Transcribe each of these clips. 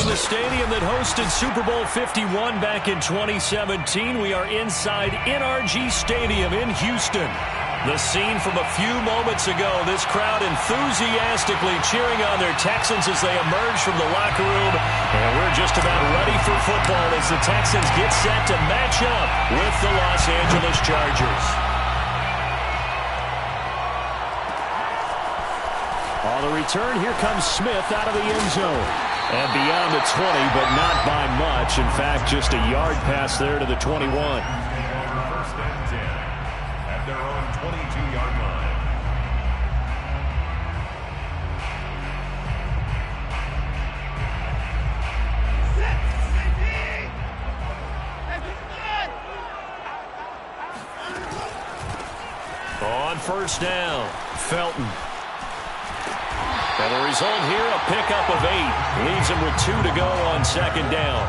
From the stadium that hosted Super Bowl 51 back in 2017, we are inside NRG Stadium in Houston. The scene from a few moments ago, this crowd enthusiastically cheering on their Texans as they emerge from the locker room. And we're just about ready for football as the Texans get set to match up with the Los Angeles Chargers. On the return, here comes Smith out of the end zone. And beyond the 20, but not by much. In fact, just a yard pass there to the 21. First and 10 at their own 22-yard line. On first down, Felton. And the result here, a pickup of 8. Leaves him with 2 to go on second down.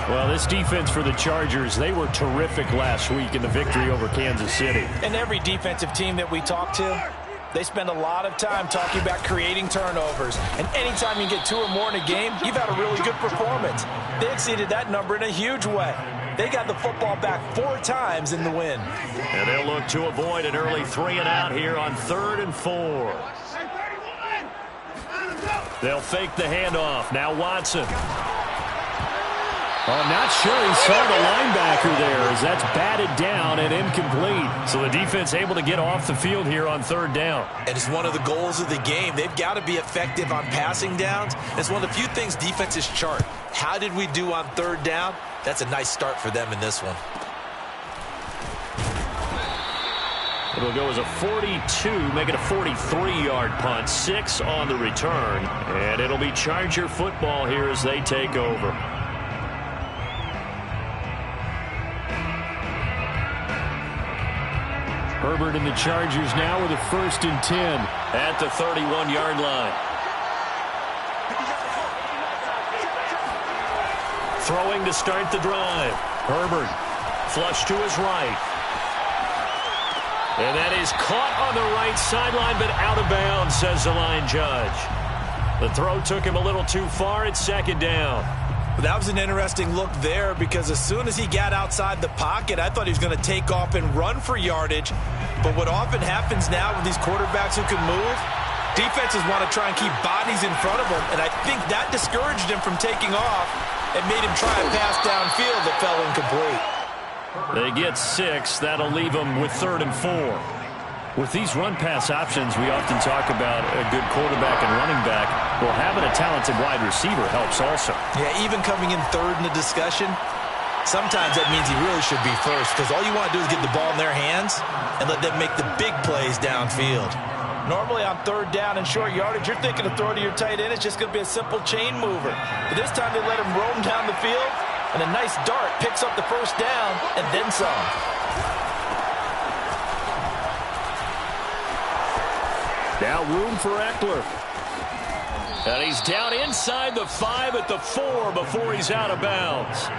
Well, this defense for the Chargers, they were terrific last week in the victory over Kansas City. And every defensive team that we talk to, they spend a lot of time talking about creating turnovers. And anytime you get 2 or more in a game, you've had a really good performance. They exceeded that number in a huge way. They got the football back 4 times in the win. And they'll look to avoid an early 3 and out here on 3rd and 4. They'll fake the handoff. Now Watson. I'm not sure he saw the linebacker there as that's batted down and incomplete. So the defense able to get off the field here on 3rd down. And it's one of the goals of the game. They've got to be effective on passing downs. It's one of the few things defenses chart. How did we do on 3rd down? That's a nice start for them in this one. It'll go as a 42, make it a 43-yard punt, 6 on the return. And it'll be Charger football here as they take over. Herbert and the Chargers now with a 1st and 10 at the 31-yard line. Throwing to start the drive. Herbert, flush to his right. And that is caught on the right sideline, but out of bounds, says the line judge. The throw took him a little too far at 2nd down. Well, that was an interesting look there because as soon as he got outside the pocket, I thought he was going to take off and run for yardage. But what often happens now with these quarterbacks who can move, defenses want to try and keep bodies in front of them, and I think that discouraged him from taking off and made him try a pass downfield that fell incomplete. They get 6. That'll leave them with 3rd and 4. With these run-pass options, we often talk about a good quarterback and running back. Well, having a talented wide receiver helps also. Yeah, even coming in 3rd in the discussion, sometimes that means he really should be first because all you want to do is get the ball in their hands and let them make the big plays downfield. Normally on 3rd down and short yardage, you're thinking of throw to your tight end. It's just going to be a simple chain mover. But this time they let him roam down the field, and a nice dart picks up the 1st down and then some. Now room for Eckler. And he's down inside the 5 at the 4 before he's out of bounds.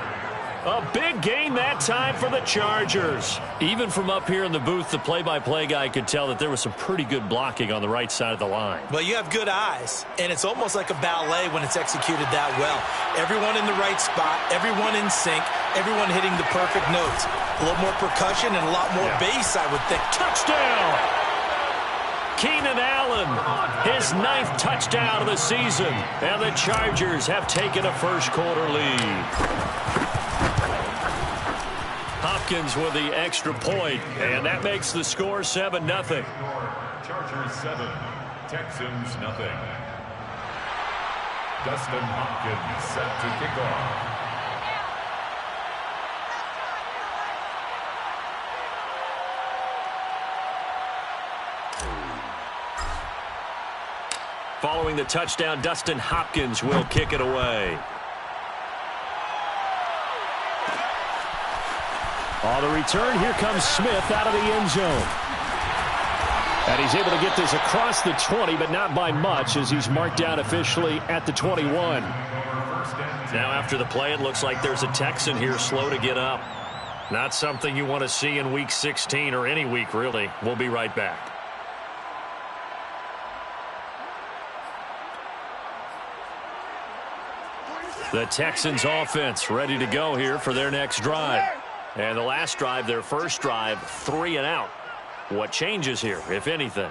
A big gain that time for the Chargers. Even from up here in the booth, the play-by-play guy could tell that there was some pretty good blocking on the right side of the line. Well, you have good eyes, and it's almost like a ballet when it's executed that well. Everyone in the right spot, everyone in sync, everyone hitting the perfect notes. A little more percussion and a lot more bass, I would think. Touchdown! Keenan Allen, his 9th touchdown of the season. And the Chargers have taken a first-quarter lead. Hopkins with the extra point, and that makes the score 7-0. Chargers 7, Texans nothing. Dustin Hopkins set to kick off. Following the touchdown, Dustin Hopkins will kick it away. On the return, here comes Smith out of the end zone. And he's able to get this across the 20, but not by much as he's marked down officially at the 21. Now after the play, it looks like there's a Texan here slow to get up. Not something you want to see in Week 16 or any week, really. We'll be right back. The Texans offense ready to go here for their next drive. And the last drive, their first drive, 3 and out. What changes here, if anything?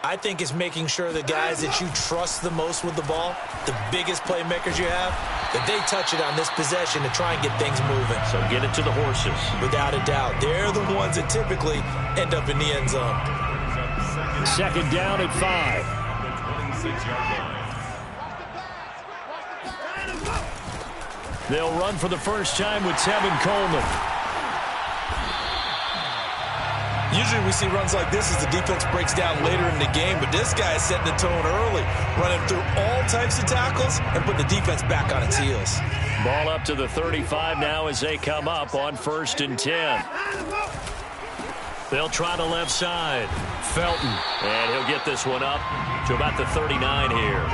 I think it's making sure the guys that you trust the most with the ball, the biggest playmakers you have, that they touch it on this possession to try and get things moving. So get it to the horses. Without a doubt. They're the ones that typically end up in the end zone. Second down at 5. The 26-yard line. They'll run for the first time with Tevin Coleman. Usually we see runs like this as the defense breaks down later in the game, but this guy is setting the tone early, running through all types of tackles and putting the defense back on its heels. Ball up to the 35 now as they come up on 1st and 10. They'll try the left side. Felton, and he'll get this one up to about the 39 here.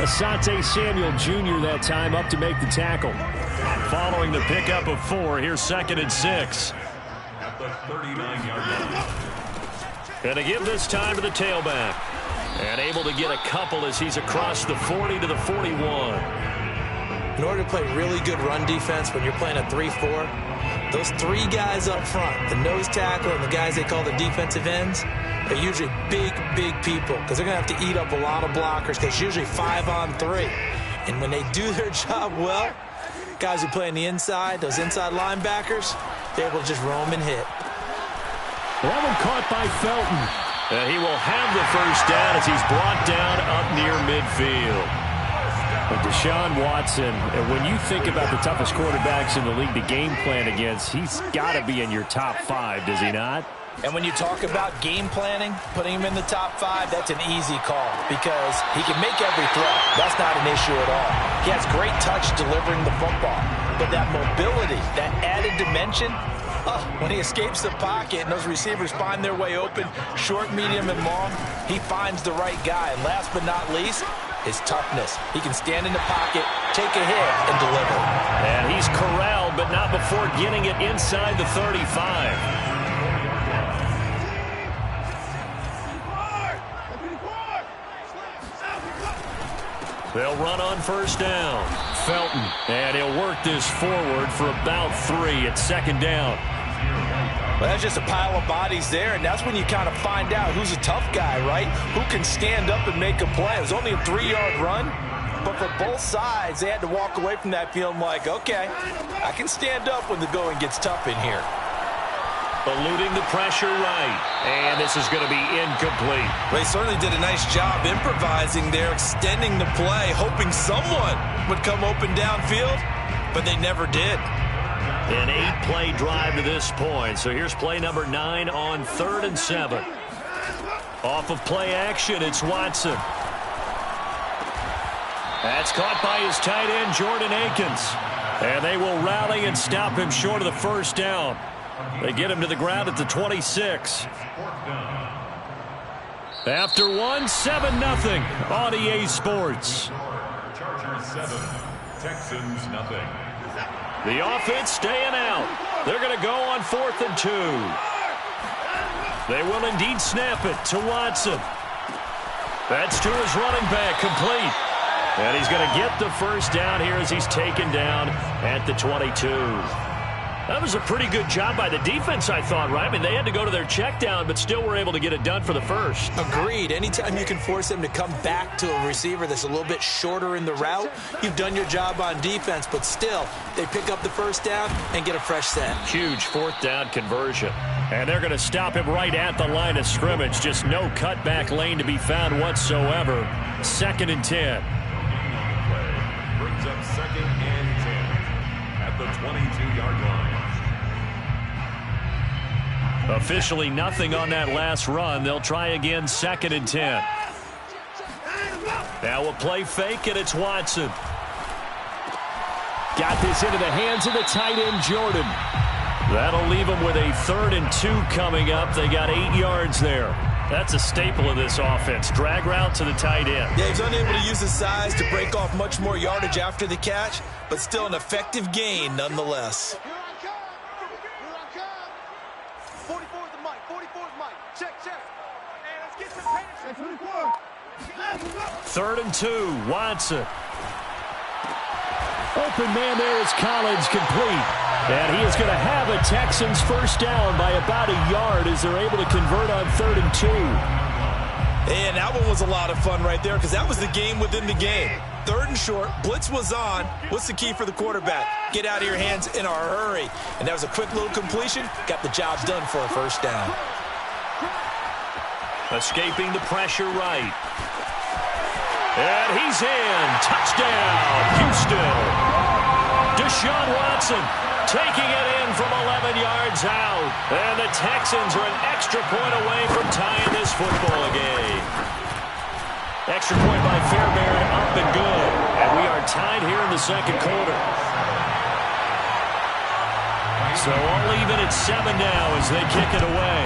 Asante Samuel Jr. that time up to make the tackle. Following the pickup of 4, here's 2nd and 6. At the 39-yard line. And to give this time to the tailback. And able to get a couple as he's across the 40 to the 41. In order to play really good run defense when you're playing a 3-4, those 3 guys up front, the nose tackle and the guys they call the defensive ends, they're usually big people because they're going to have to eat up a lot of blockers because it's usually 5-on-3. And when they do their job well, guys who play on the inside, those inside linebackers, they're able to just roam and hit. That one caught by Felton. And he will have the first down as he's brought down up near midfield. But Deshaun Watson, and when you think about the toughest quarterbacks in the league to game plan against, he's got to be in your top 5, does he not? And when you talk about game planning, putting him in the top 5, that's an easy call because he can make every throw. That's not an issue at all. He has great touch delivering the football. But that mobility, that added dimension, when he escapes the pocket and those receivers find their way open, short, medium, and long, he finds the right guy. And last but not least, his toughness. He can stand in the pocket, take a hit, and deliver. And he's corralled, but not before getting it inside the 35. They'll run on 1st down. Felton, and he'll work this forward for about 3 at 2nd down. Well, that's just a pile of bodies there, and that's when you kind of find out who's a tough guy, right? Who can stand up and make a play. It was only a 3-yard run, but for both sides, they had to walk away from that feeling like, okay, I can stand up when the going gets tough in here. Eluding the pressure right. And this is going to be incomplete. They certainly did a nice job improvising there, extending the play, hoping someone would come open downfield, but they never did. An 8-play drive to this point. So here's play number 9 on 3rd and 7. Off of play action, it's Watson. That's caught by his tight end, Jordan Akins. And they will rally and stop him short of the first down. They get him to the ground at the 26. After 1, 7-0 on EA Sports. Chargers 7, Texans nothing. The offense staying out. They're going to go on 4th and 2. They will indeed snap it to Watson. That's to his running back, complete. And he's going to get the first down here as he's taken down at the 22. That was a pretty good job by the defense, I thought, right? I mean, they had to go to their check down, but still were able to get it done for the first. Agreed. Anytime you can force them to come back to a receiver that's a little bit shorter in the route, you've done your job on defense, but still, they pick up the first down and get a fresh set. Huge 4th down conversion. And they're going to stop him right at the line of scrimmage. Just no cutback lane to be found whatsoever. 2nd and 10. Brings up 2nd and 10 at the 22-yard line. Officially nothing on that last run. They'll try again 2nd and 10. Now a play fake, and it's Watson. Got this into the hands of the tight end, Jordan. That'll leave them with a 3rd and 2 coming up. They got 8 yards there. That's a staple of this offense. Drag route to the tight end. Yeah, he's unable to use his size to break off much more yardage after the catch, but still an effective gain nonetheless. 3rd and 2, Watson. Open man there is Collins, complete. And he is going to have a Texans first down by about a yard as they're able to convert on 3rd and 2. And that one was a lot of fun right there because that was the game within the game. 3rd and short, blitz was on. What's the key for the quarterback? Get out of your hands in a hurry. And that was a quick little completion. Got the job done for a first down. Escaping the pressure right. And he's in. Touchdown, Houston. Deshaun Watson taking it in from 11 yards out. And the Texans are an extra point away from tying this football game. Extra point by Fairbairn, up and good. And we are tied here in the second quarter. So all even at 7 now as they kick it away.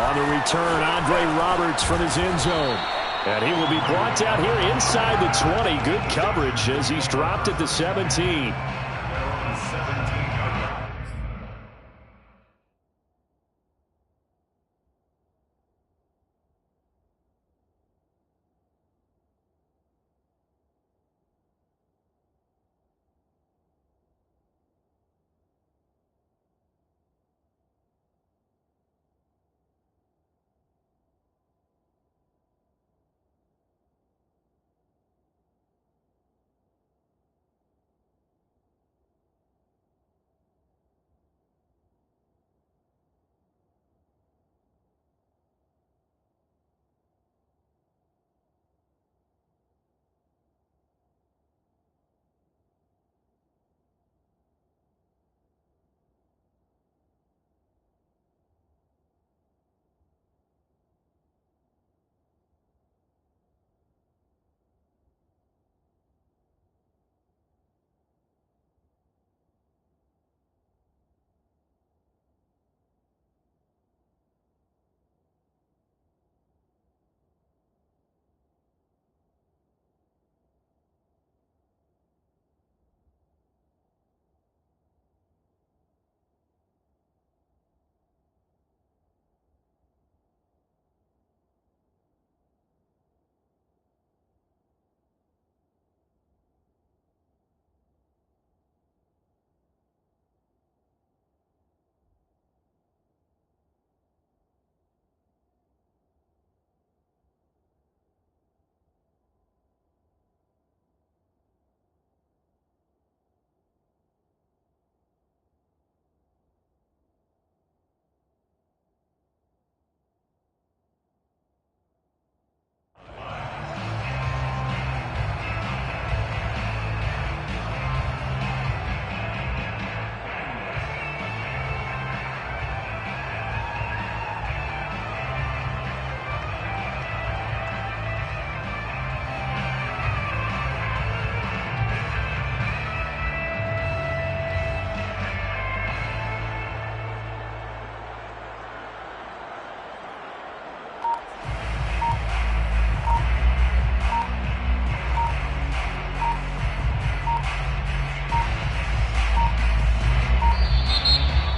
On the return, Andre Roberts from his end zone. And he will be brought down here inside the 20. Good coverage as he's dropped at the 17.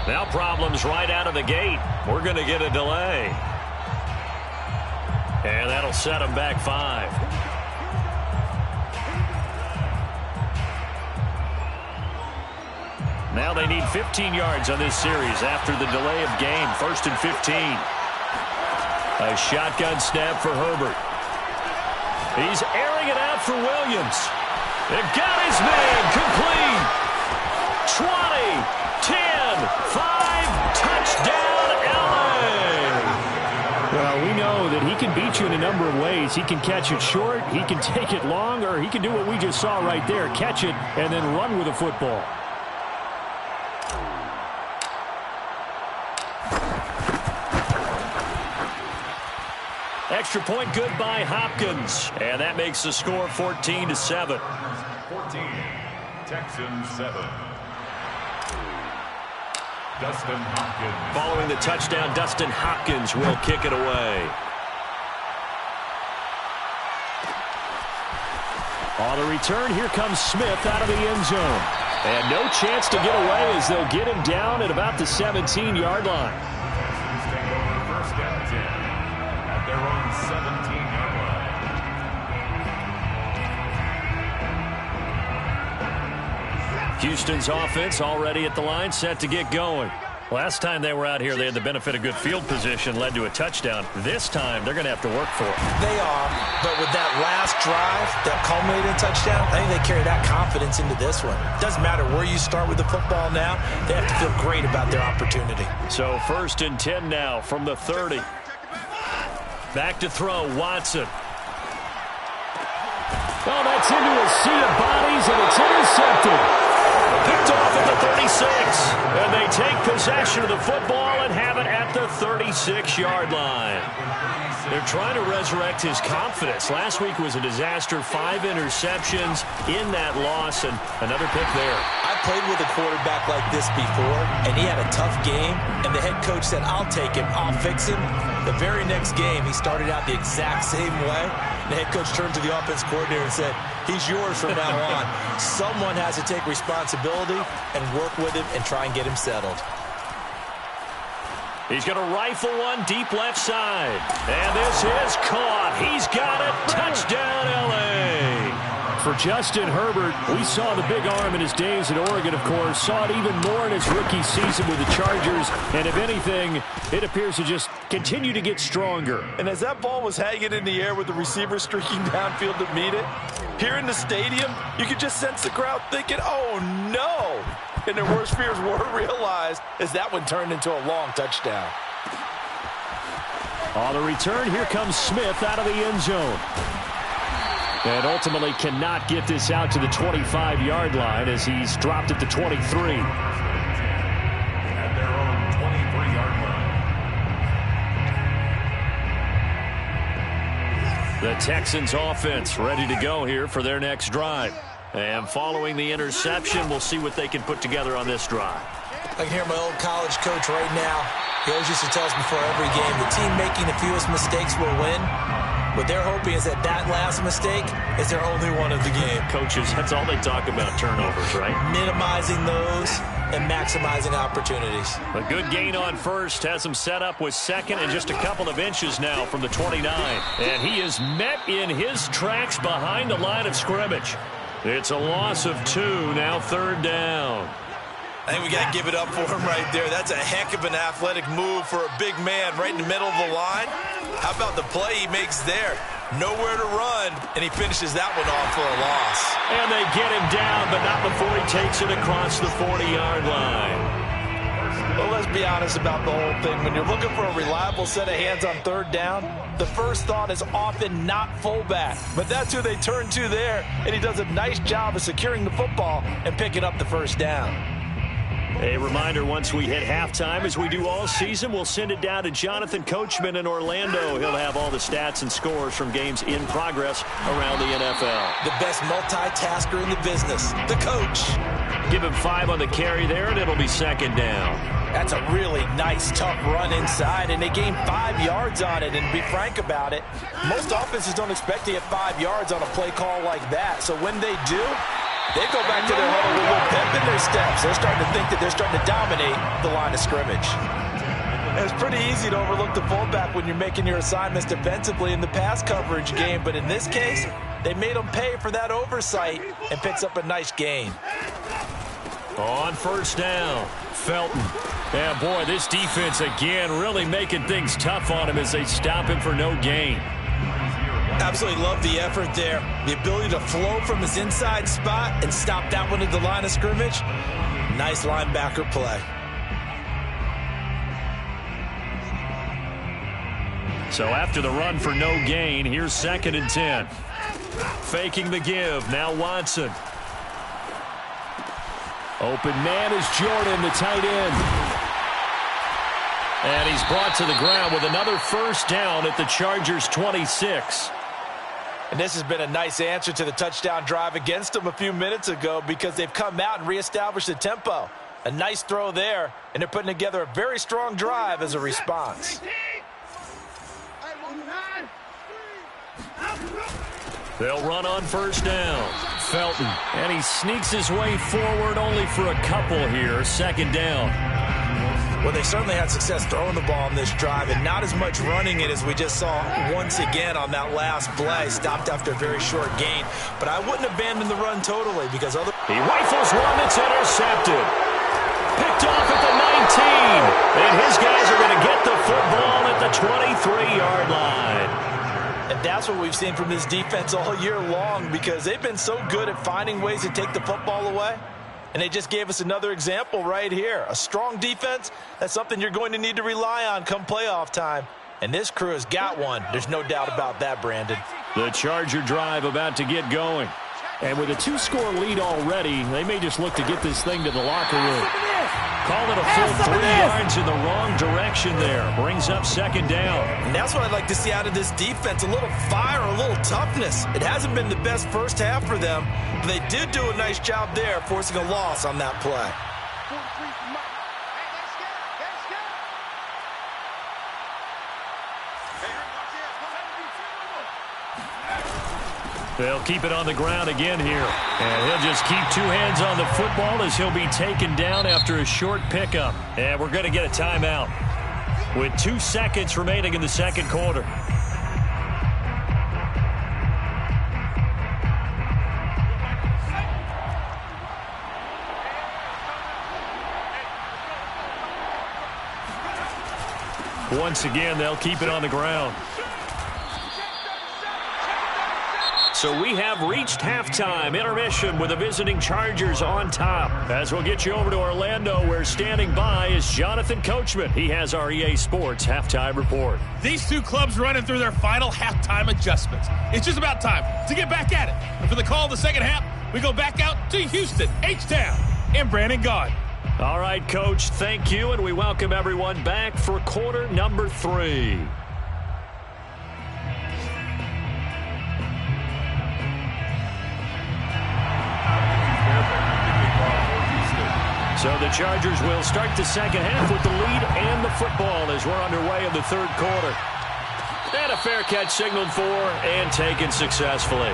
Now problems right out of the gate. We're going to get a delay. And that'll set them back 5. Now they need 15 yards on this series after the delay of game. 1st and 15. A shotgun snap for Herbert. He's airing it out for Williams. They've got his man complete. 20. 10, 5, touchdown, LA! Well, we know that he can beat you in a number of ways. He can catch it short, he can take it long, or he can do what we just saw right there, catch it and then run with the football. Extra point good by Hopkins. And that makes the score 14-7. 14, Texans 7. Dustin Hopkins. Following the touchdown, Dustin Hopkins will kick it away. On the return, here comes Smith out of the end zone. And no chance to get away as they'll get him down at about the 17-yard line. Texans take over 1st and 10 at their own 17-yard line. Houston's offense already at the line, set to get going. Last time they were out here, they had the benefit of good field position, led to a touchdown. This time, they're going to have to work for it. They are, but with that last drive that culminated in a touchdown, I think they carry that confidence into this one. Doesn't matter where you start with the football now, they have to feel great about their opportunity. So 1st and 10 now from the 30. Back to throw, Watson. Oh, that's into a sea of bodies, and it's intercepted. Picked off at the 36. And they take possession of the football and have it at the 36-yard line. They're trying to resurrect his confidence. Last week was a disaster. 5 interceptions in that loss, and another pick there. I played with a quarterback like this before, and he had a tough game, and the head coach said, I'll take him, I'll fix him. The very next game, he started out the exact same way. The head coach turned to the offense coordinator and said, he's yours from now on. Someone has to take responsibility and work with him and try and get him settled. He's going to rifle one deep left side. And this is caught. He's got it. Touchdown, L.A. For Justin Herbert, we saw the big arm in his days at Oregon, of course. Saw it even more in his rookie season with the Chargers. And if anything, it appears to just continue to get stronger. And as that ball was hanging in the air with the receiver streaking downfield to meet it, here in the stadium, you could just sense the crowd thinking, oh, no. And their worst fears were realized as that one turned into a long touchdown. On the return, here comes Smith out of the end zone. And ultimately cannot get this out to the 25-yard line as he's dropped at the 23. At their own 23-yard line. The Texans offense ready to go here for their next drive. And following the interception, we'll see what they can put together on this drive. I can hear my old college coach right now. He always used to tell us before every game, the team making the fewest mistakes will win. What they're hoping is that last mistake is their only one of the game. Coaches, that's all they talk about, turnovers, right? Minimizing those and maximizing opportunities. A good gain on first has him set up with second and just a couple of inches now from the 29. And he is met in his tracks behind the line of scrimmage. It's a loss of 2, now 3rd down. I think we got to give it up for him right there. That's a heck of an athletic move for a big man right in the middle of the line. How about the play he makes there? Nowhere to run, and he finishes that one off for a loss. And they get him down, but not before he takes it across the 40-yard line. Well, let's be honest about the whole thing. When you're looking for a reliable set of hands on 3rd down, the first thought is often not fullback. But that's who they turn to there, and he does a nice job of securing the football and picking up the first down. A reminder, once we hit halftime, as we do all season, we'll send it down to Jonathan Coachman in Orlando. He'll have all the stats and scores from games in progress around the NFL. The best multitasker in the business, the coach. Give him 5 on the carry there, and it'll be 2nd down. That's a really nice, tough run inside, and they gained 5 yards on it. And to be frank about it, most offenses don't expect to get 5 yards on a play call like that. So when they do, they go back to their huddle with a little pep in their steps. They're starting to think that they're starting to dominate the line of scrimmage. And it's pretty easy to overlook the fullback when you're making your assignments defensively in the pass coverage game. But in this case, they made them pay for that oversight and picks up a nice gain. On 1st down, Felton. Yeah, boy, this defense again really making things tough on him as they stop him for no gain. Absolutely love the effort there. The ability to flow from his inside spot and stop that one at the line of scrimmage. Nice linebacker play. So after the run for no gain, here's 2nd and 10. Faking the give, now Watson. Open man is Jordan, the tight end. And he's brought to the ground with another 1st down at the Chargers' 26. And this has been a nice answer to the touchdown drive against them a few minutes ago because they've come out and reestablished the tempo. A nice throw there, and they're putting together a very strong drive as a response. They'll run on 1st down. Felton, and he sneaks his way forward only for a couple here. 2nd down. Well, they certainly had success throwing the ball on this drive and not as much running it as we just saw once again on that last play. Stopped after a very short gain. But I wouldn't abandon the run totally because other... He rifles one that's intercepted. Picked off at the 19. And his guys are going to get the football at the 23-yard line. And that's what we've seen from this defense all year long because they've been so good at finding ways to take the football away. And they just gave us another example right here. A strong defense, that's something you're going to need to rely on come playoff time. And this crew has got one. There's no doubt about that, Brandon. The Charger drive about to get going. And with a 2-score lead already, they may just look to get this thing to the locker room. Call it a full 3 yards in the wrong direction there. Brings up second down. And that's what I'd like to see out of this defense. A little fire, a little toughness. It hasn't been the best first half for them, but they did do a nice job there, forcing a loss on that play. They'll keep it on the ground again here. And he'll just keep 2 hands on the football as he'll be taken down after a short pickup. And we're going to get a timeout with 2 seconds remaining in the second quarter. Once again, they'll keep it on the ground. So we have reached halftime, intermission with the visiting Chargers on top. As we'll get you over to Orlando, where standing by is Jonathan Coachman. He has our EA Sports halftime report. These two clubs running through their final halftime adjustments. It's just about time to get back at it. And for the call of the second half, we go back out to Houston, H-Town, and Brandon Gaudin. All right, Coach, thank you, and we welcome everyone back for quarter number 3. So the Chargers will start the second half with the lead and the football as we're underway in the third quarter. And a fair catch signaled for and taken successfully.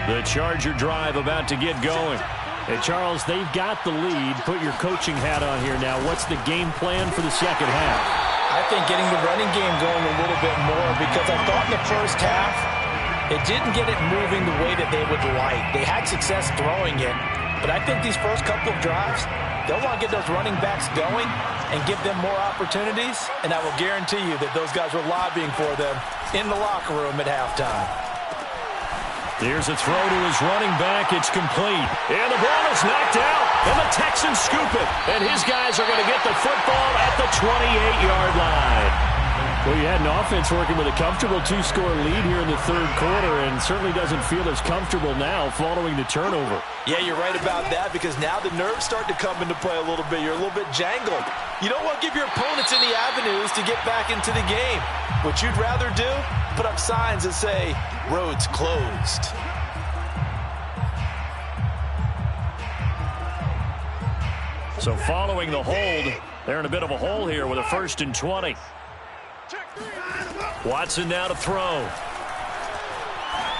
The Charger drive about to get going. Hey, Charles, they've got the lead. Put your coaching hat on here now. What's the game plan for the second half? I think getting the running game going a little bit more because I thought in the first half it didn't get it moving the way that they would like. They had success throwing it, but I think these first couple of drives, they'll want to get those running backs going and give them more opportunities, and I will guarantee you that those guys were lobbying for them in the locker room at halftime. Here's a throw to his running back. It's complete. And the ball is knocked out. And the Texans scoop it. And his guys are going to get the football at the 28-yard line. Well, you had an offense working with a comfortable 2-score lead here in the third quarter and certainly doesn't feel as comfortable now following the turnover. Yeah, you're right about that because now the nerves start to come into play a little bit. You're a little bit jangled. You don't want to give your opponents any avenues to get back into the game. What you'd rather do, put up signs that say, roads closed. So following the hold, they're in a bit of a hole here with a 1st and 20. Watson now to throw.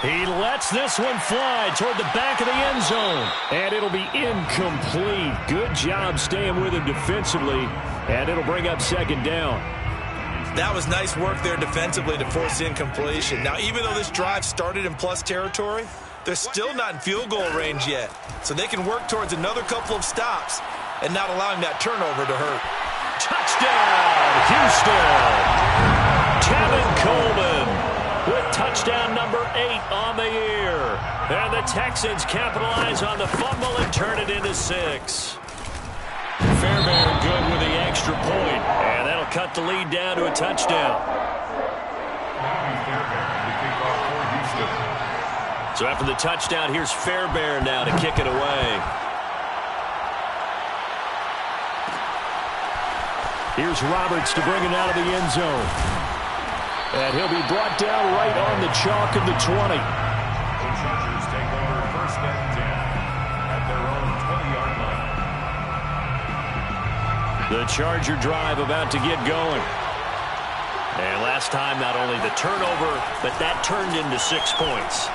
He lets this one fly toward the back of the end zone. And it'll be incomplete. Good job staying with him defensively. And it'll bring up second down. That was nice work there defensively to force incompletion. Now, even though this drive started in plus territory, they're still not in field goal range yet. So they can work towards another couple of stops and not allowing that turnover to hurt. Touchdown, Houston! Tevin Coleman with touchdown number 8 on the year. And the Texans capitalize on the fumble and turn it into 6. Fairbairn good with the extra point, and that'll cut the lead down to a touchdown. So after the touchdown, here's Fairbairn now to kick it away. Here's Roberts to bring it out of the end zone. And he'll be brought down right on the chalk of the 20. The Chargers take over 1st and 10 at their own 20-yard The Charger drive about to get going. And last time, not only the turnover, but that turned into 6 points.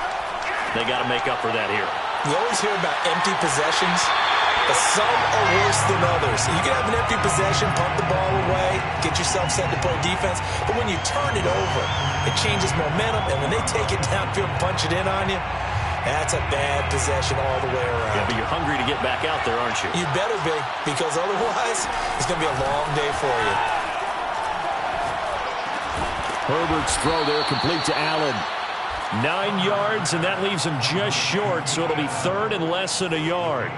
They got to make up for that here. You always hear about empty possessions, but some are worse than others. You can have an empty possession, pump the ball away, get yourself set to play defense, but when you turn it over, it changes momentum, and when they take it downfield and punch it in on you, that's a bad possession all the way around. Yeah, but you're hungry to get back out there, aren't you? You better be, because otherwise, it's going to be a long day for you. Herbert's throw there complete to Allen. 9 yards, and that leaves him just short, so it'll be third and less than a yard.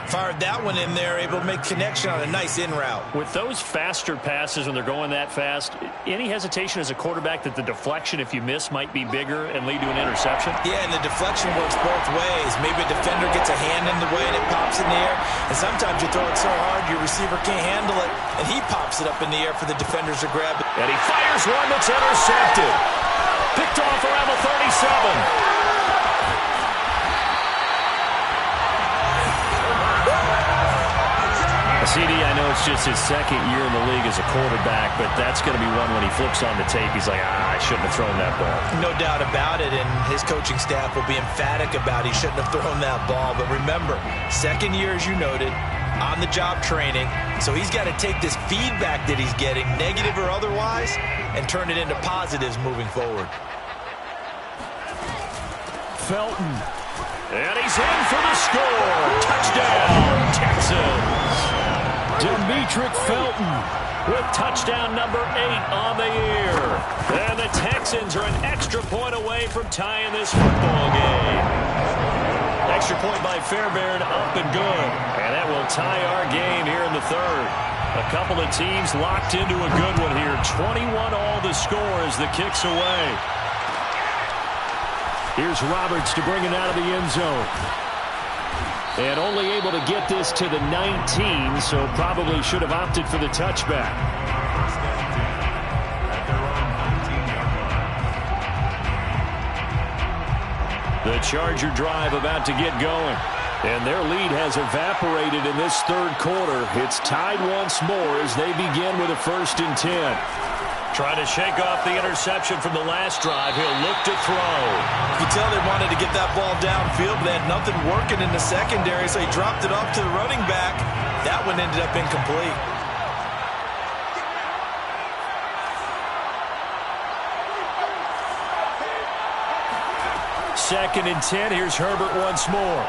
Fired that one in there, able to make connection on a nice in route. With those faster passes when they're going that fast, any hesitation as a quarterback that the deflection, if you miss, might be bigger and lead to an interception? Yeah, and the deflection works both ways. Maybe a defender gets a hand in the way and it pops in the air, and sometimes you throw it so hard your receiver can't handle it, and he pops it up in the air for the defenders to grab it. And he fires one that's intercepted. Picked off around the 37. CD, I know it's just his second year in the league as a quarterback, but that's going to be one when he flips on the tape. He's like, I shouldn't have thrown that ball. No doubt about it, and his coaching staff will be emphatic about he shouldn't have thrown that ball. But remember, second year, as you noted, on-the-job training, so he's got to take this feedback that he's getting, negative or otherwise, and turn it into positives moving forward. Felton. And he's in for the score. Touchdown, Texans. Demetric Felton with touchdown number 8 on the year. And the Texans are an extra point away from tying this football game. Extra point by Fairbairn, up and good. And that will tie our game here in the third. A couple of teams locked into a good one here. 21 all the score as the kick's away. Here's Roberts to bring it out of the end zone. And only able to get this to the 19, so probably should have opted for the touchback. The Charger drive about to get going. And their lead has evaporated in this third quarter. It's tied once more as they begin with a 1st and 10. Trying to shake off the interception from the last drive. He'll look to throw. You can tell they wanted to get that ball downfield, but they had nothing working in the secondary, so he dropped it off to the running back. That one ended up incomplete. Second and 10. Here's Herbert once more.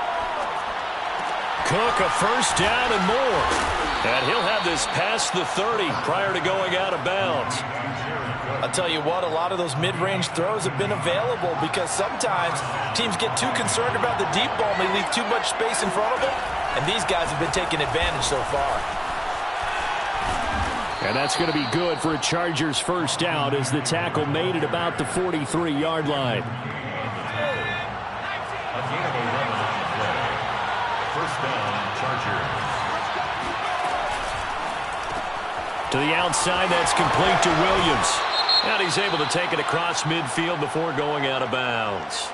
Cook, a first down and more. And he'll have this past the 30 prior to going out of bounds. I'll tell you what, a lot of those mid-range throws have been available because sometimes teams get too concerned about the deep ball and they leave too much space in front of them, and these guys have been taking advantage so far. And that's going to be good for a Chargers first down as the tackle made at about the 43-yard line. A gain of 11 on the play. First down, Chargers. To the outside, that's complete to Williams. And he's able to take it across midfield before going out of bounds.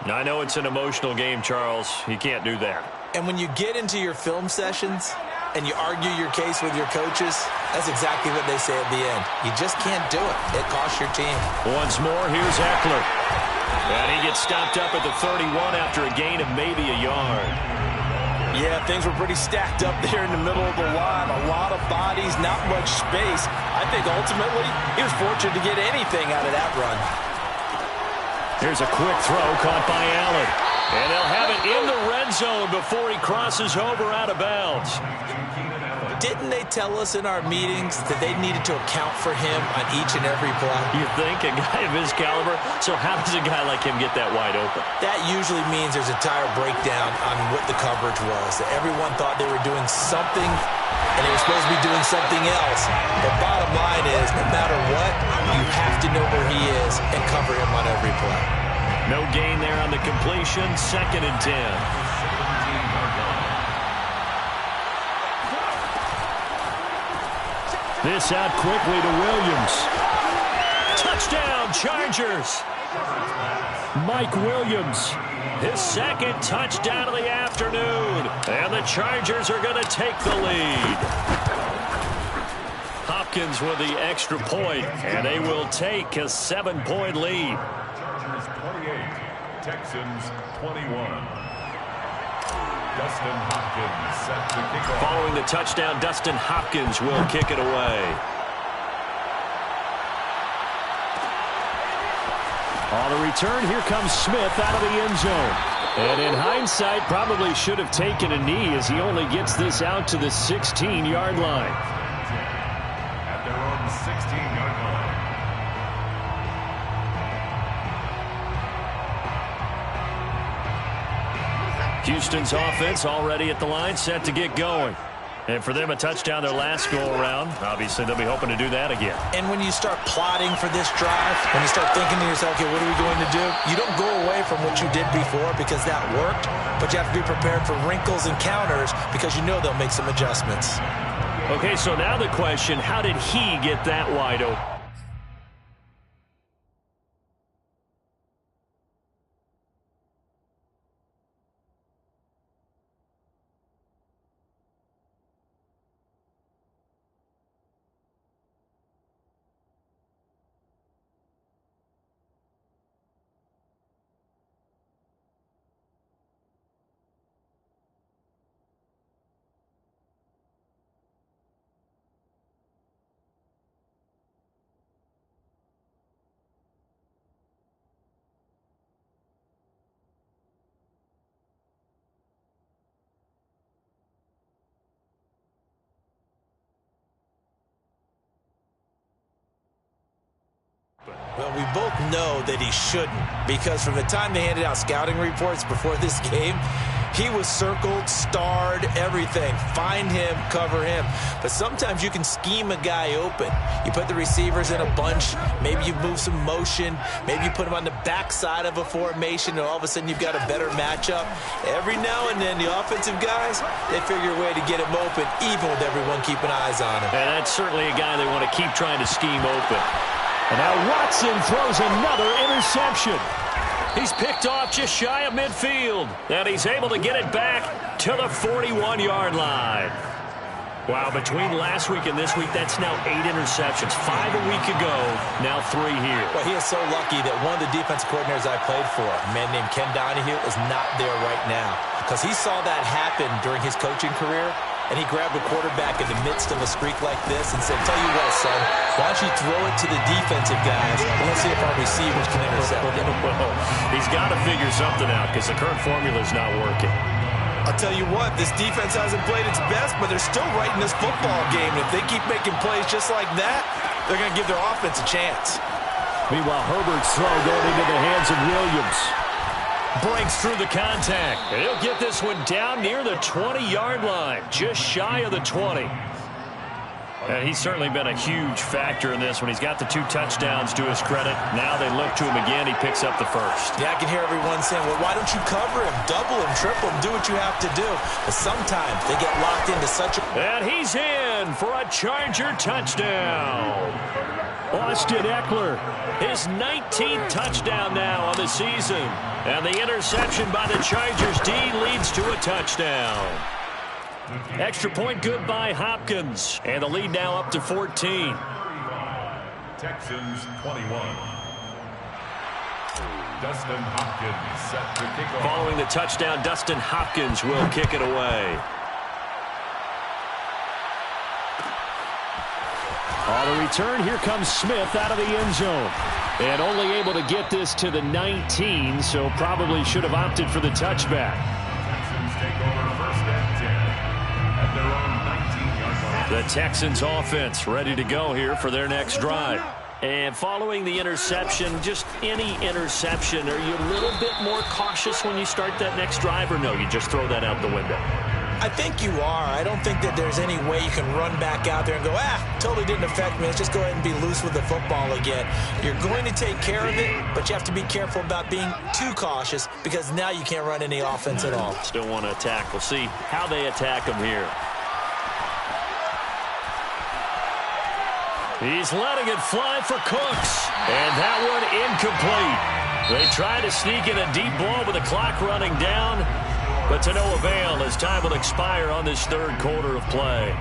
Now, I know it's an emotional game, Charles. You can't do that. And when you get into your film sessions and you argue your case with your coaches, that's exactly what they say at the end. You just can't do it. It costs your team. Once more, here's Eckler. And he gets stopped up at the 31 after a gain of maybe a yard. Yeah, things were pretty stacked up there in the middle of the line. A lot of bodies, not much space. I think ultimately he was fortunate to get anything out of that run. Here's a quick throw caught by Allen. And they'll have it in the red zone before he crosses over out of bounds. Didn't they tell us in our meetings that they needed to account for him on each and every play? You think? A guy of his caliber? So how does a guy like him get that wide open? That usually means there's a tire breakdown on what the coverage was. Everyone thought they were doing something, and they were supposed to be doing something else. The bottom line is, no matter what, you have to know where he is and cover him on every play. No gain there on the completion. 2nd and 10. This out quickly to Williams. Touchdown, Chargers. Mike Williams. His 2nd touchdown of the afternoon. And the Chargers are going to take the lead. Hopkins with the extra point, and they will take a 7-point lead. Chargers 28, Texans 21. Dustin Hopkins set to kick off. Following the touchdown, Dustin Hopkins will kick it away. On the return, here comes Smith out of the end zone. And in hindsight, probably should have taken a knee as he only gets this out to the 16-yard line. At their own 16-yard line. Houston's offense already at the line, set to get going. And for them, a touchdown their last go-around. Obviously, they'll be hoping to do that again. And when you start plotting for this drive, when you start thinking to yourself, okay, what are we going to do? You don't go away from what you did before because that worked, but you have to be prepared for wrinkles and counters because you know they'll make some adjustments. Okay, so now the question, how did he get that wide open? Well, we both know that he shouldn't because from the time they handed out scouting reports before this game, he was circled, starred, everything. Find him, cover him. But sometimes you can scheme a guy open. You put the receivers in a bunch. Maybe you move some motion. Maybe you put him on the backside of a formation, and all of a sudden you've got a better matchup. Every now and then, the offensive guys, they figure a way to get him open, even with everyone keeping eyes on him. And that's certainly a guy they want to keep trying to scheme open. And now Watson throws another interception. He's picked off just shy of midfield. And he's able to get it back to the 41-yard line. Wow, between last week and this week, that's now 8 interceptions. 5 a week ago, now 3 here. Well, he is so lucky that one of the defensive coordinators I played for, a man named Ken Donahue, is not there right now. Because he saw that happen during his coaching career, and he grabbed a quarterback in the midst of a streak like this and said, tell you what, son, why don't you throw it to the defensive guys, and let's see if our receivers can intercept it. Well, he's got to figure something out because the current formula is not working. I'll tell you what, this defense hasn't played its best, but they're still right in this football game. If they keep making plays just like that, they're going to give their offense a chance. Meanwhile, Herbert's throw going into the hands of Williams. Breaks through the contact. And he'll get this one down near the 20-yard line, just shy of the 20. And he's certainly been a huge factor in this when he's got the 2 touchdowns to his credit. Now they look to him again. He picks up the first. Yeah, I can hear everyone saying, well, why don't you cover him, double him, triple him, do what you have to do. But sometimes they get locked into such a... And he's in for a Charger touchdown. Austin Eckler. His 19th touchdown now on the season. And the interception by the Chargers D leads to a touchdown. Extra point good by Hopkins. And the lead now up to 14. Texans 21. Dustin Hopkins set to kick off. Following the touchdown, Dustin Hopkins will kick it away. On the return, here comes Smith out of the end zone. And only able to get this to the 19, so probably should have opted for the touchback. Texans take over first and 10 at their own 19-yard line. The Texans offense ready to go here for their next drive. And following the interception, just any interception, are you a little bit more cautious when you start that next drive, or no, you just throw that out the window? I think you are. I don't think that there's any way you can run back out there and go, totally didn't affect me. Let's just go ahead and be loose with the football again. You're going to take care of it, but you have to be careful about being too cautious because now you can't run any offense at all. Still want to attack. We'll see how they attack him here. He's letting it fly for Cooks. And that one incomplete. They try to sneak in a deep ball with the clock running down, but to no avail as time will expire on this third quarter of play.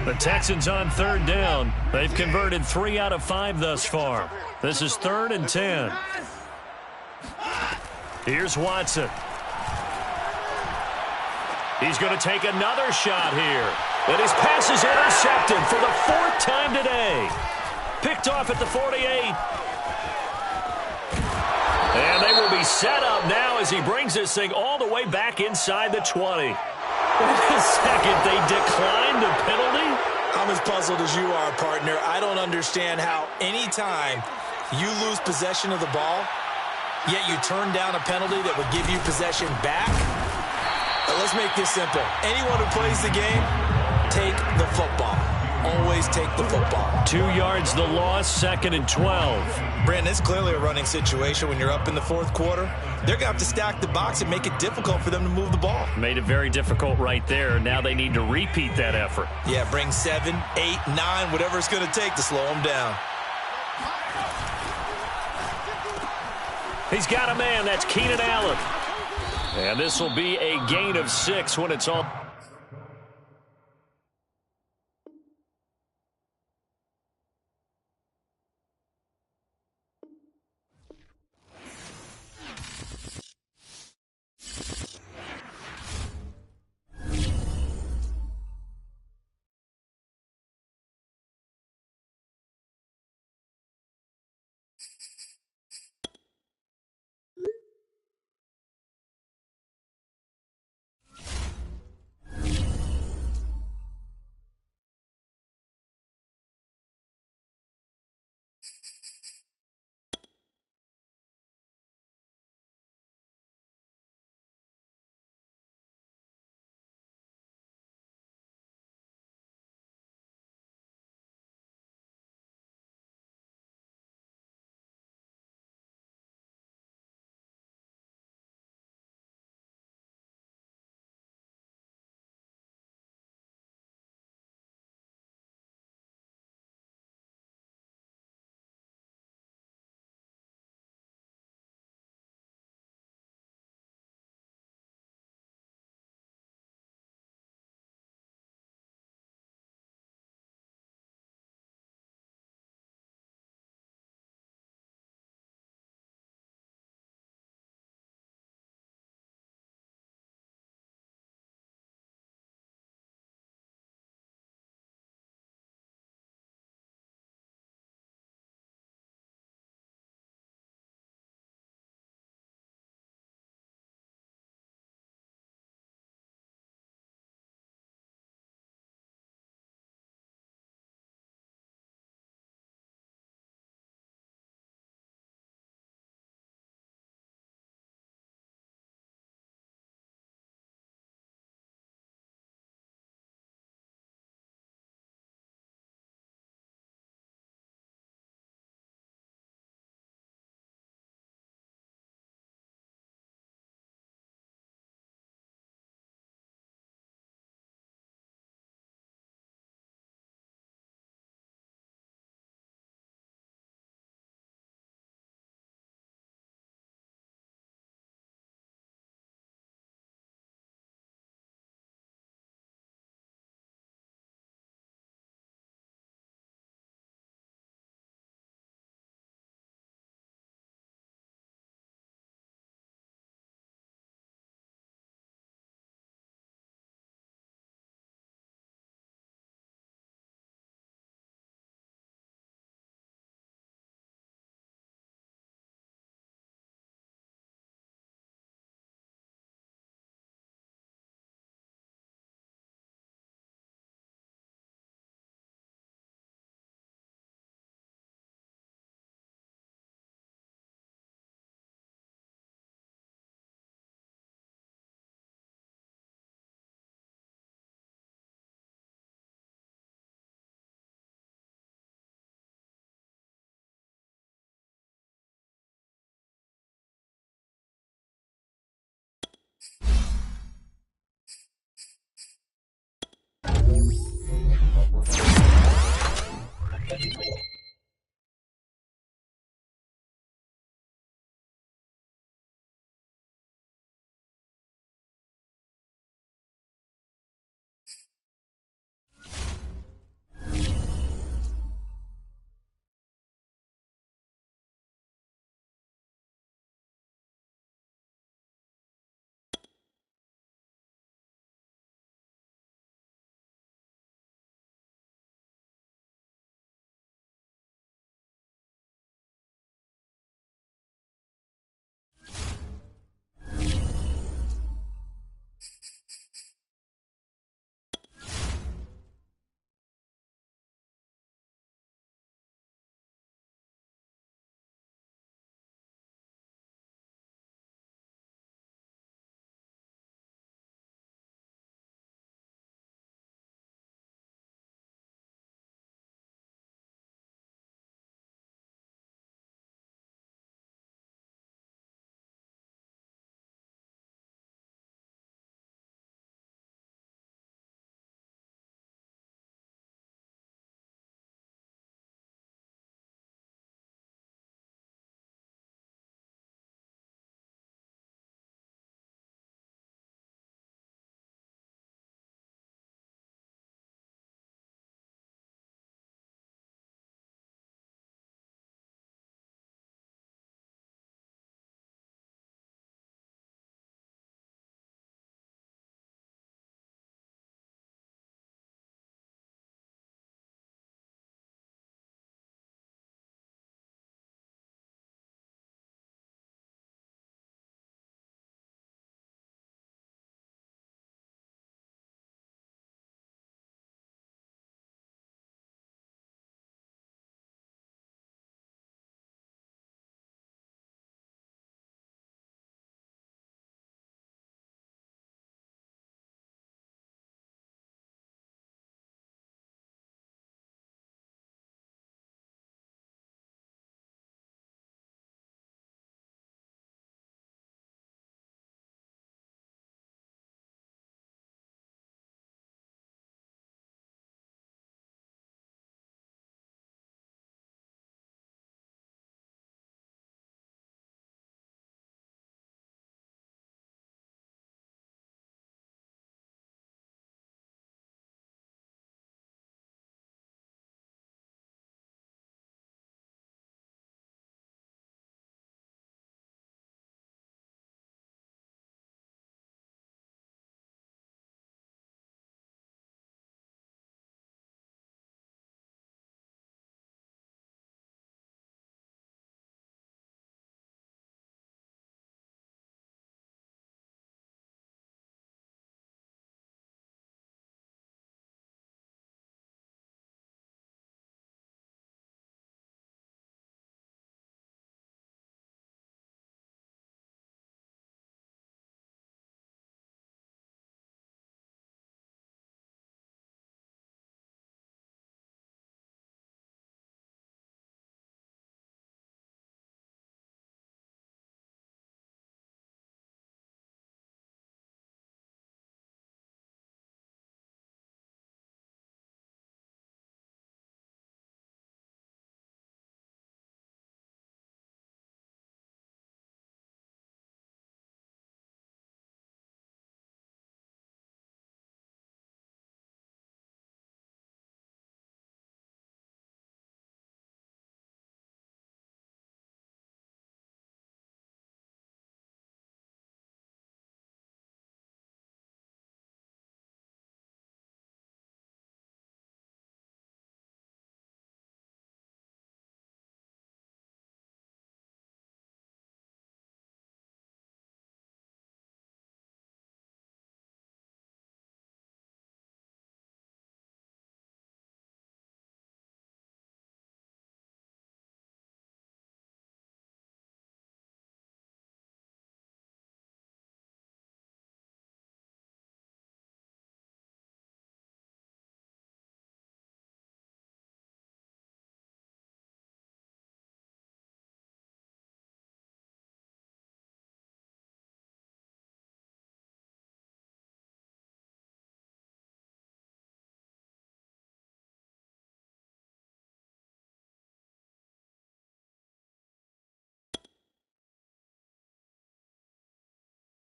The Texans on third down. They've converted 3 out of 5 thus far. This is 3rd and 10. Here's Watson. He's going to take another shot here. And his pass is intercepted for the 4th time today. Picked off at the 48. And they will be set up now as he brings this thing all the way back inside the 20. Wait a second, they declined the penalty? I'm as puzzled as you are, partner. I don't understand how anytime you lose possession of the ball, yet you turn down a penalty that would give you possession back. Let's make this simple. Anyone who plays the game, take the football. Always take the football. 2 yards the loss, 2nd and 12. Brandon, it's clearly a running situation when you're up in the 4th quarter. They're going to have to stack the box and make it difficult for them to move the ball. Made it very difficult right there. Now they need to repeat that effort. Yeah, bring 7, 8, 9, whatever it's going to take to slow them down. He's got a man. That's Keenan Allen. And this will be a gain of 6 when it's all.